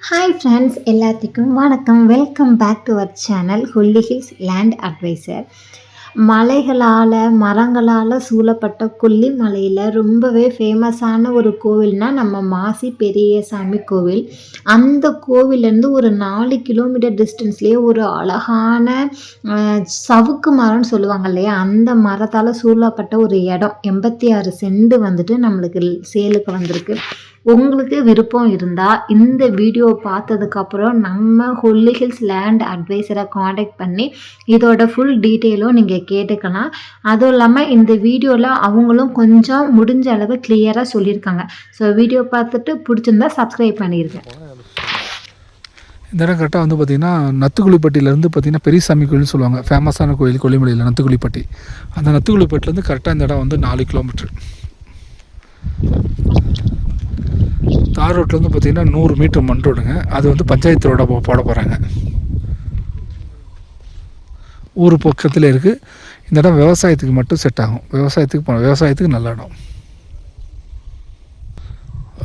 Hi friends, எல்லாத்துக்கும் வணக்கம். Welcome back to our channel Kolli hills land advisor. மலைகளால் மரங்களால் சூழப்பட்ட கொல்லிமலையில் ரொம்பவே ஃபேமஸான ஒரு கோவில்னால் நம்ம மாசி பெரியசாமி கோவில். அந்த கோவிலேருந்து ஒரு 4 கிலோமீட்டர் டிஸ்டன்ஸ்லேயே ஒரு அழகான சவுக்கு மரம்னு சொல்லுவாங்க இல்லையா, அந்த மரத்தால் சூழப்பட்ட ஒரு இடம் 86 சென்ட் வந்துட்டு நம்மளுக்கு சேலுக்கு வந்திருக்கு. உங்களுக்கு விருப்பம் இருந்தால் இந்த வீடியோ பார்த்ததுக்கப்புறம் நம்ம ஹொல்லி ஹில்ஸ் லேண்ட் அட்வைசரை காண்டாக்ட் பண்ணி இதோட ஃபுல் டீட்டெயிலும் நீங்கள் கேட்டுக்கலாம். அதுவும் இல்லாமல் இந்த வீடியோவில் அவங்களும் கொஞ்சம் முடிஞ்ச அளவு கிளியராக சொல்லியிருக்காங்க. ஸோ வீடியோ பார்த்துட்டு பிடிச்சிருந்தா சப்ஸ்கிரைப் பண்ணியிருக்கேன். இந்த இடம் கரெக்டாக வந்து பார்த்திங்கன்னா நத்துக்குழிப்பட்டியிலேருந்து பார்த்திங்கன்னா பெரியசாமி கோயில்னு சொல்லுவாங்க. ஃபேமஸான கோயில் கொல்லிமலையில் நத்துக்குழிப்பட்டி. அந்த நத்துக்குழிப்பட்டிலேருந்து கரெக்டாக இந்த இடம் வந்து 4 கிலோமீட்டர். தார் ரோட்டில் வந்து பார்த்திங்கன்னா 100 மீட்டர் மண் ரோடுங்க. அது வந்து பஞ்சாயத்து ரோட போட போகிறாங்க. ஊர் பக்கத்தில் இருக்குது. இந்த இடம் விவசாயத்துக்கு மட்டும் செட் ஆகும். விவசாயத்துக்கு நல்ல இடம்.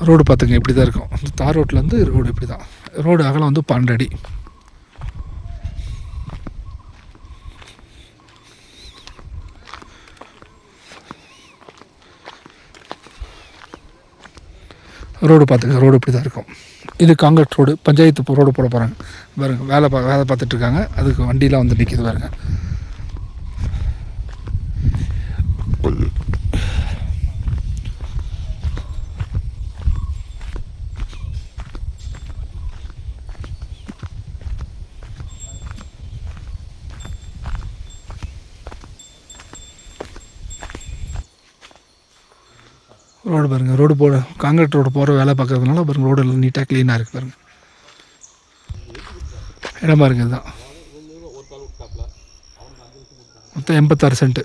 ரோடு பார்த்துங்க இப்படி தான் இருக்கும். இந்த தார் ரோட்லேருந்து ரோடு இப்படி தான். ரோடு அகலம் வந்து 12 அடி. ரோடு பார்த்துங்க, ரோடு இப்படி தான் இருக்கும். இது காங்கிரீட் ரோடு. பஞ்சாயத்து ரோடு போட போகிறாங்க பாருங்க. வேலை பார்த்துட்ருக்காங்க. அதுக்கு வண்டியெலாம் வந்து நிற்கிது பாருங்க. ரோடு பாருங்கள். ரோடு போட காங்கிரீட் ரோடு போகிற வேலை பார்க்கறதுனால பாருங்கள் ரோடு எல்லாம் நீட்டாக க்ளீனாக இருக்குது பாருங்கள். இடம் பாருங்க. இதுதான் மொத்தம் 86 சென்ட்டு.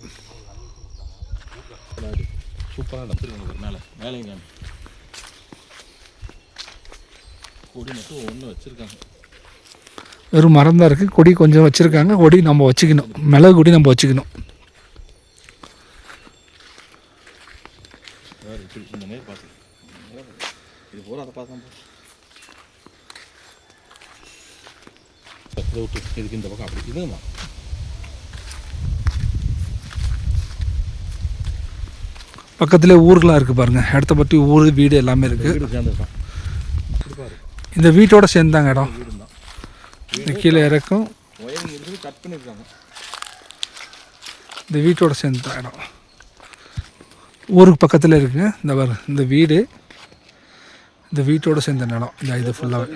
வெறும் மரம் தான் இருக்குது. கொடி கொஞ்சம் வச்சுருக்காங்க. கொடி நம்ம வச்சுக்கணும். மிளகு கொடி நம்ம வச்சுக்கணும். இதுக்கு இந்த பக்கம் அப்படி இதுமா பக்கத்துலேயே ஊர்களாக இருக்குது பாருங்கள். இடத்த பற்றி ஊர் வீடு எல்லாமே இருக்குது. இந்த வீட்டோட சேர்ந்தாங்க இடம். இந்த கீழே இறக்கும். கட் பண்ணியிருக்காங்க. இந்த வீட்டோட சேர்ந்த இடம் ஊருக்கு பக்கத்தில் இருக்குங்க. இந்த பாரு, இந்த வீடு இந்த வீட்டோட சேர்ந்த இடம். இந்த இது ஃபுல்லாகவே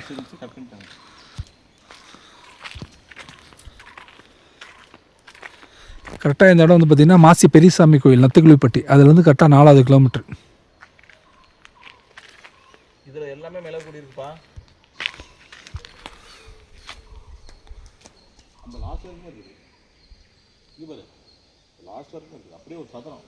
கரெக்டாக இந்த இடம் வந்து பார்த்திங்கன்னா மாசி பெரியசாமி கோயில் நத்துக்குழிப்பட்டி. அதில் வந்து கரெக்டாக 4வது கிலோமீட்டர். இதில் எல்லாமே மேலே கூடி இருக்குப்பா. அந்த லாஸ்ட் வரைக்கும் இருக்குது. இது பாரு, லாஸ்ட் வரைக்கும் இருக்குது. அப்படியே ஒரு சதுரம்.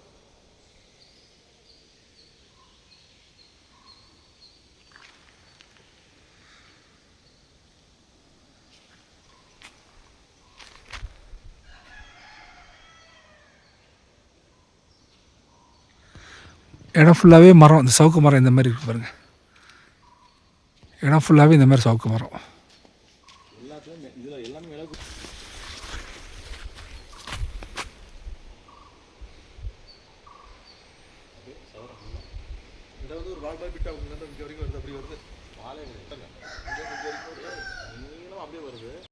இடம் ஃபுல்லாகவே மரம். இந்த சவுக்கு மரம் இந்த மாதிரி இருக்குது பாருங்கள். இடம் ஃபுல்லாகவே இந்த மாதிரி சவுக்கு மரம். எல்லாத்துலேயும் இதில் எல்லாமே மேலே இதாவது ஒரு வால் பாய் பிட்டா இங்கே வரைக்கும் வருது. அப்படி வருது வாழை நீங்களும் அப்படியே வருது.